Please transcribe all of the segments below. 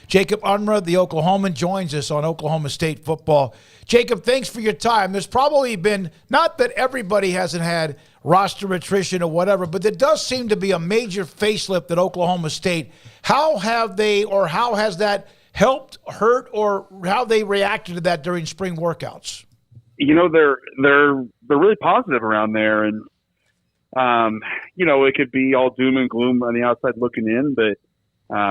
Jacob Unruh, the Oklahoman, joins us on Oklahoma State football. Jacob, thanks for your time. There's probably been, not that everybody hasn't had roster attrition or whatever, but there does seem to be a major facelift at Oklahoma State. How have they, or how has that helped, hurt, or how they reacted to that during spring workouts? You know, they're really positive around there, and you know, it could be all doom and gloom on the outside looking in, but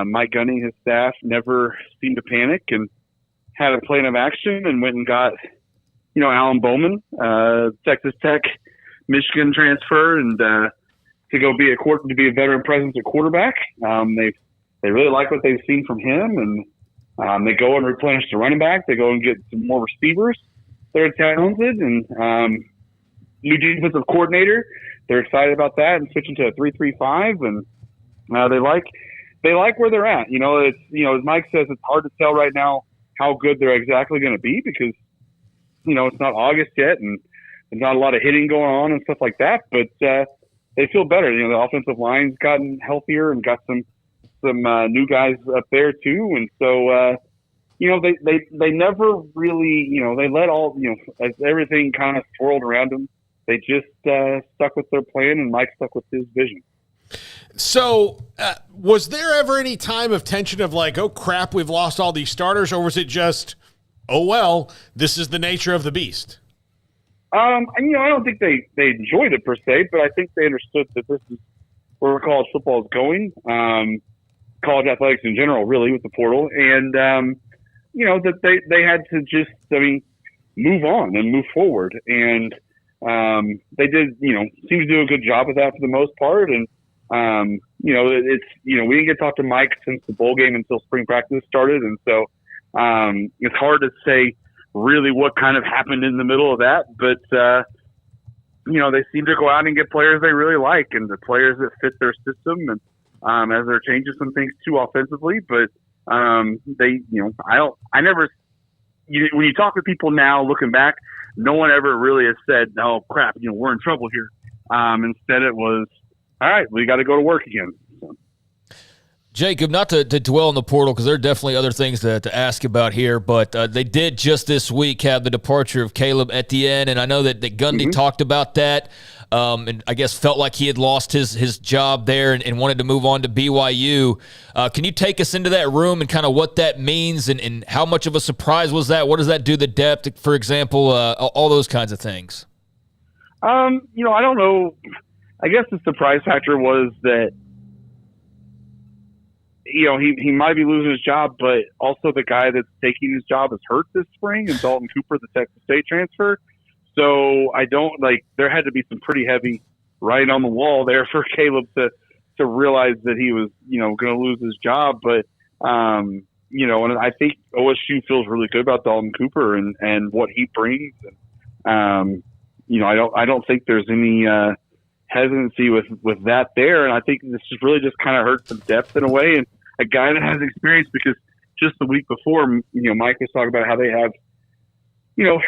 Mike Gundy and his staff never seemed to panic and had a plan of action and went and got, you know, Alan Bowman, Texas Tech, Michigan transfer, and to go be a veteran presence at quarterback. They really like what they've seen from him, and they go and replenish the running back. They go and get some more receivers. They're talented, and new defensive coordinator. They're excited about that and switching to a 3-3-5, and they like where they're at. You know, it's, you know, as Mike says, it's hard to tell right now how good they're exactly going to be because, you know, it's not August yet, and there's not a lot of hitting going on and stuff like that. But they feel better. You know, the offensive line's gotten healthier and got some new guys up there too, and so. You know, they never really, you know, they let all, you know, as everything kind of swirled around them, they just stuck with their plan, and Mike stuck with his vision. So was there ever any time of tension of like, oh, crap, we've lost all these starters, or was it just, oh, well, this is the nature of the beast? And, you know, I don't think they enjoyed it per se, but I think they understood that this is where college football is going, college athletics in general, really, with the portal, and, you know, that they had to just, I mean, move on and move forward. And they did, you know, seem to do a good job of that for the most part. And, you know, it's, you know, we didn't get to talk to Mike since the bowl game until spring practice started. And so it's hard to say really what kind of happened in the middle of that. But, you know, they seem to go out and get players they really like and the players that fit their system. And as they're changing some things too offensively, but, they, you know, when you talk to people now looking back, no one ever really has said, oh crap, you know, we're in trouble here. Instead it was, all right, we got to go to work again. So. Jacob, not to dwell on the portal because there are definitely other things to ask about here, but they did just this week have the departure of Caleb Etienne, and I know that Gundy talked about that. And I guess felt like he had lost his job there and wanted to move on to BYU. Can you take us into that room and kind of what that means and how much of a surprise was that? What does that do to the depth, for example, all those kinds of things? You know, I don't know. I guess the surprise factor was that, you know, he might be losing his job, but also the guy that's taking his job is hurt this spring, and Dalton Cooper, the Texas State transfer. So I don't there had to be some pretty heavy writing on the wall there for Caleb to realize that he was, you know, going to lose his job. But, you know, and I think OSU feels really good about Dalton Cooper and what he brings. And, you know, I don't think there's any hesitancy with that there. And I think this just really just kind of hurts some depth in a way. And a guy that has experience, because just the week before, you know, Mike was talking about how they have, you know,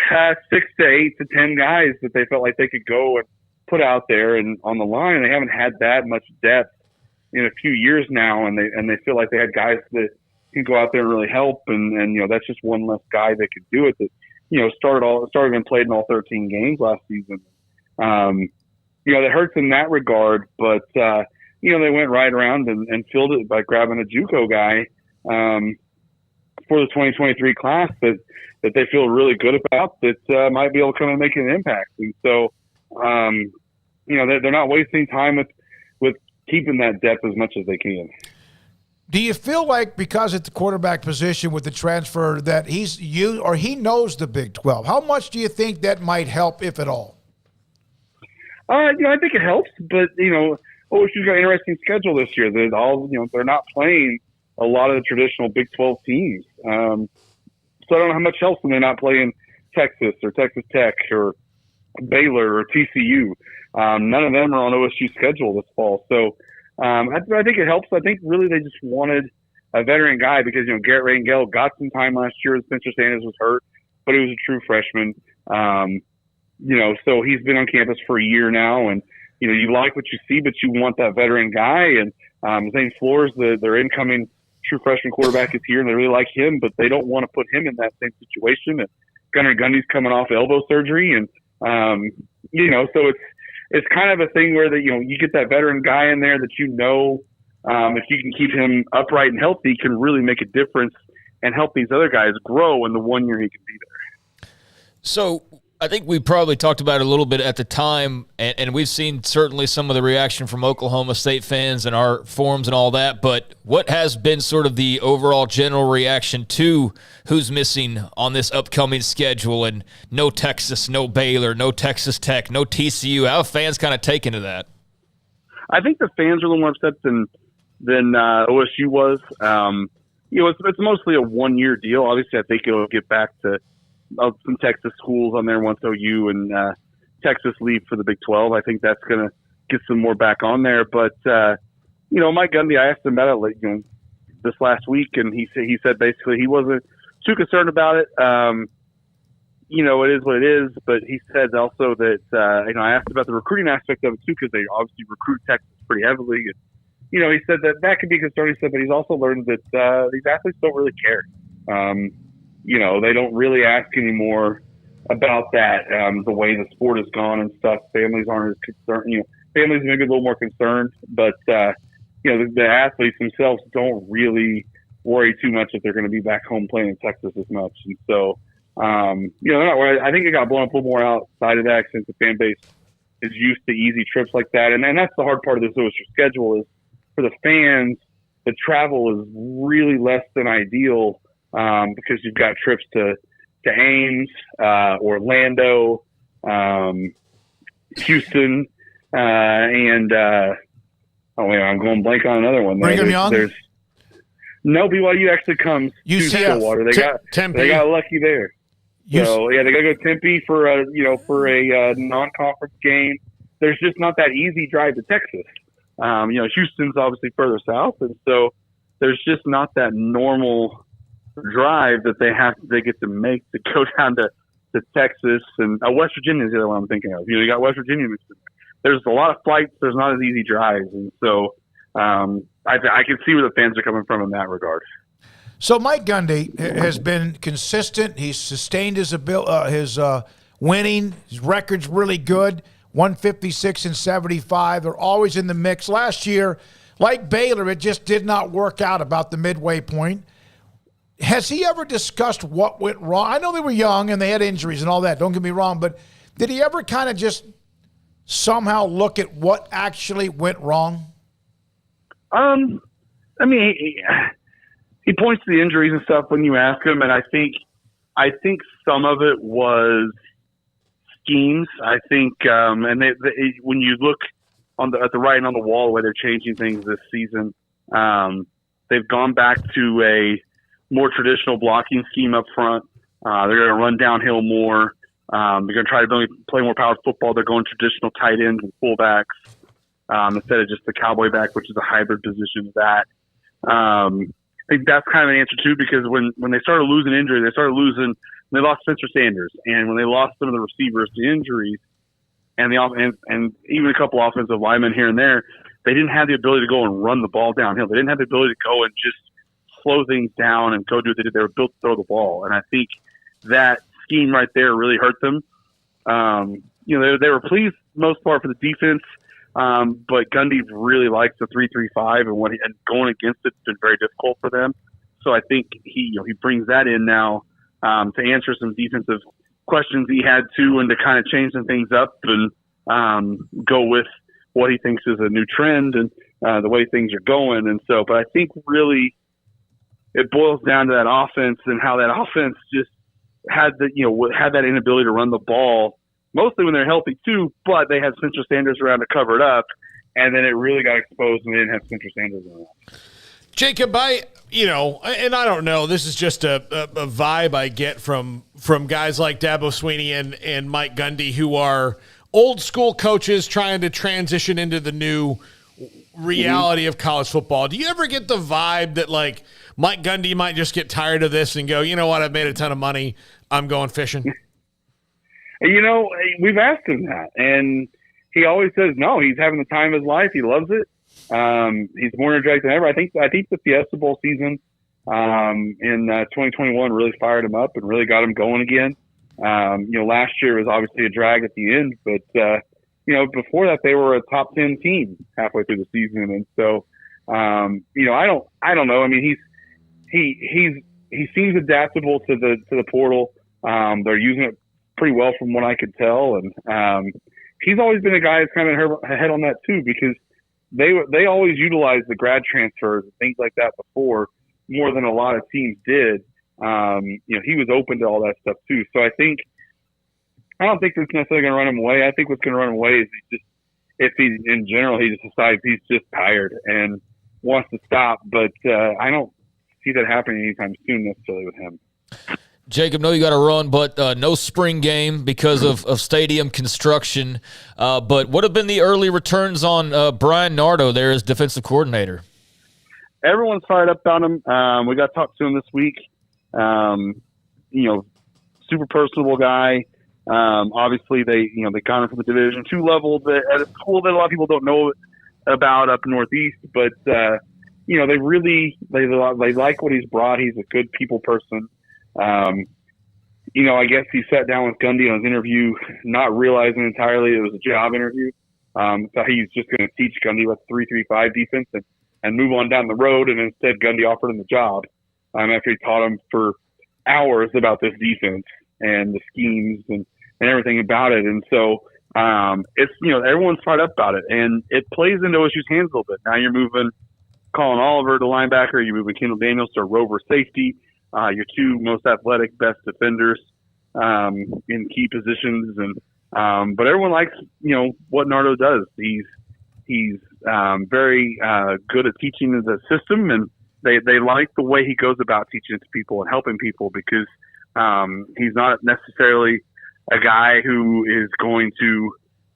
6 to 8 to 10 guys that they felt like they could go and put out there and on the line. They haven't had that much depth in a few years now, and they feel like they had guys that can go out there and really help. And you know, that's just one less guy that could do it. That, you know, started and played in all 13 games last season. You know, that hurts in that regard. But you know, they went right around and filled it by grabbing a JUCO guy for the 2023 class that they feel really good about, that might be able to come and make an impact. And so, you know, they're not wasting time with keeping that depth as much as they can. Do you feel like because at the quarterback position with the transfer that he knows the Big 12? How much do you think that might help, if at all? You know, I think it helps, but, you know, OSU's got an interesting schedule this year. They're not playing a lot of the traditional Big 12 teams. So I don't know how much helps when they're not playing Texas or Texas Tech or Baylor or TCU. None of them are on OSU's schedule this fall. So I think it helps. I think really they just wanted a veteran guy because, you know, Garrett Rangel got some time last year. Spencer Sanders was hurt, but he was a true freshman. You know, so he's been on campus for a year now, and, you know, you like what you see, but you want that veteran guy. And Zane Flores, their incoming true freshman quarterback is here, and they really like him, but they don't want to put him in that same situation. And Gundy's coming off elbow surgery, and so it's kind of a thing where you get that veteran guy in there that if you can keep him upright and healthy, can really make a difference and help these other guys grow in the 1 year he can be there. So I think we probably talked about it a little bit at the time, and we've seen certainly some of the reaction from Oklahoma State fans and our forums and all that, but what has been sort of the overall general reaction to who's missing on this upcoming schedule, and no Texas, no Baylor, no Texas Tech, no TCU? How have fans kind of taken to that? I think the fans are a little more upset than OSU was. It's mostly a 1 year deal. Obviously, I think it'll get back to some Texas schools on there once OU and Texas leave for the Big 12. I think that's going to get some more back on there. But Mike Gundy, I asked him about it this last week, and he said basically he wasn't too concerned about it. It is what it is. But he said also that I asked about the recruiting aspect of it too, because they obviously recruit Texas pretty heavily. And, he said that could be a concern. He said, but he's also learned that these athletes don't really care. They don't really ask anymore about that, the way the sport has gone and stuff. Families aren't as concerned. Families maybe a little more concerned, but, the athletes themselves don't really worry too much if they're going to be back home playing in Texas as much. And so, they're not worried. I think it got blown up a little more outside of that since the fan base is used to easy trips like that. And that's the hard part of this OSU schedule is for the fans, the travel is really less than ideal. Because you've got trips to Ames, Orlando, Houston, and I'm going blank on another one. Brigham Young? No, BYU actually comes to Stillwater. They got lucky there. They got to go to Tempe for a non-conference game. There's just not that easy drive to Texas. Houston's obviously further south, and so there's just not that normal drive that they get to make to go down to Texas, and West Virginia is the other one I'm thinking of. You got West Virginia mixed in there. There's a lot of flights. There's not as easy drives, and so I can see where the fans are coming from in that regard. So Mike Gundy has been consistent. He's sustained his winning. His record's really good. 156 and 75. They're always in the mix. Last year, like Baylor, it just did not work out about the midway point. Has he ever discussed what went wrong? I know they were young and they had injuries and all that. Don't get me wrong, but did he ever kind of just somehow look at what actually went wrong? He points to the injuries and stuff when you ask him, and I think some of it was schemes. I think, when you look at the writing on the wall, the way they're changing things this season, they've gone back to a more traditional blocking scheme up front. They're going to run downhill more. They're going to try to play more power football. They're going traditional tight ends and fullbacks instead of just the cowboy back, which is a hybrid position of that. I think that's kind of an answer too, because when they started losing injury, they lost Spencer Sanders, and when they lost some of the receivers to injuries, and even a couple offensive linemen here and there, they didn't have the ability to go and run the ball downhill. They didn't have the ability to go and just slow things down and go do what they did. They were built to throw the ball, and I think that scheme right there really hurt them. They were pleased most part for the defense, but Gundy really likes the 3-3-5, and going against it's been very difficult for them. So I think he brings that in now to answer some defensive questions he had too, and to kind of change some things up and go with what he thinks is a new trend and the way things are going. And so, but I think really it boils down to that offense and how that offense just had that inability to run the ball, mostly when they're healthy too, but they had Spencer Sanders around to cover it up, and then it really got exposed when they didn't have Spencer Sanders around. Jacob, and I don't know, this is just a vibe I get from guys like Dabo Swinney and Mike Gundy, who are old school coaches trying to transition into the new reality of college football. Do you ever get the vibe that like Mike Gundy might just get tired of this and go, you know what, I've made a ton of money, I'm going fishing? We've asked him that, and he always says no. He's having the time of his life. He loves it. He's more energetic than ever. I think the Fiesta Bowl season in 2021 really fired him up and really got him going again. Last year was obviously a drag at the end, but before that they were a top 10 team halfway through the season, and so I don't know. I mean, he seems adaptable to the portal. They're using it pretty well from what I could tell, and he's always been a guy that's kind of ahead on that too, because they always utilize the grad transfers and things like that before more than a lot of teams did. He was open to all that stuff too. So I don't think that's necessarily going to run him away. I think what's going to run him away is if he just decides he's just tired and wants to stop. But I don't see that happening anytime soon necessarily with him. Jacob, know you got to run, but no spring game because of stadium construction. But what have been the early returns on Brian Nardo there as defensive coordinator? Everyone's fired up on him. We got to talk to him this week. Super personable guy. Obviously, they got him from the Division II level at a school that a lot of people don't know about up Northeast. But they like what he's brought. He's a good people person. I guess he sat down with Gundy on his interview, not realizing entirely it was a job interview. So he's just going to teach Gundy what 3-3-5 defense and move on down the road. And instead, Gundy offered him the job after he taught him for hours about this defense and the schemes and everything about it. And so it's everyone's fired up about it, and it plays into OSU's hands a little bit. Now you're moving Colin Oliver to linebacker, you're moving Kendall Daniels to rover safety. Your two most athletic, best defenders in key positions, and but everyone likes what Nardo does. He's very good at teaching the system, and they like the way he goes about teaching it to people and helping people, because he's not necessarily a guy who is going to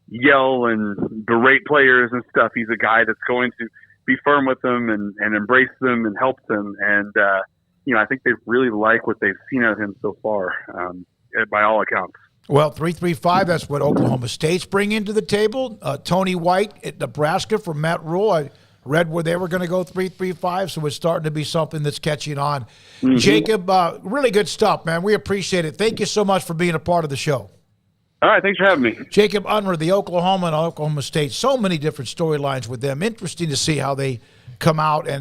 yell and berate players and stuff. He's a guy that's going to be firm with them and embrace them and help them, and I think they really like what they've seen of him so far, by all accounts. Well, 3-3-5, that's what Oklahoma State's bringing to the table. Tony White at Nebraska from Matt Rule. I read where they were going to go 3-3-5, so it's starting to be something that's catching on. Mm-hmm. Jacob, really good stuff, man. We appreciate it. Thank you so much for being a part of the show. All right, thanks for having me. Jacob Unruh, the Oklahoman, Oklahoma State. So many different storylines with them. Interesting to see how they come out and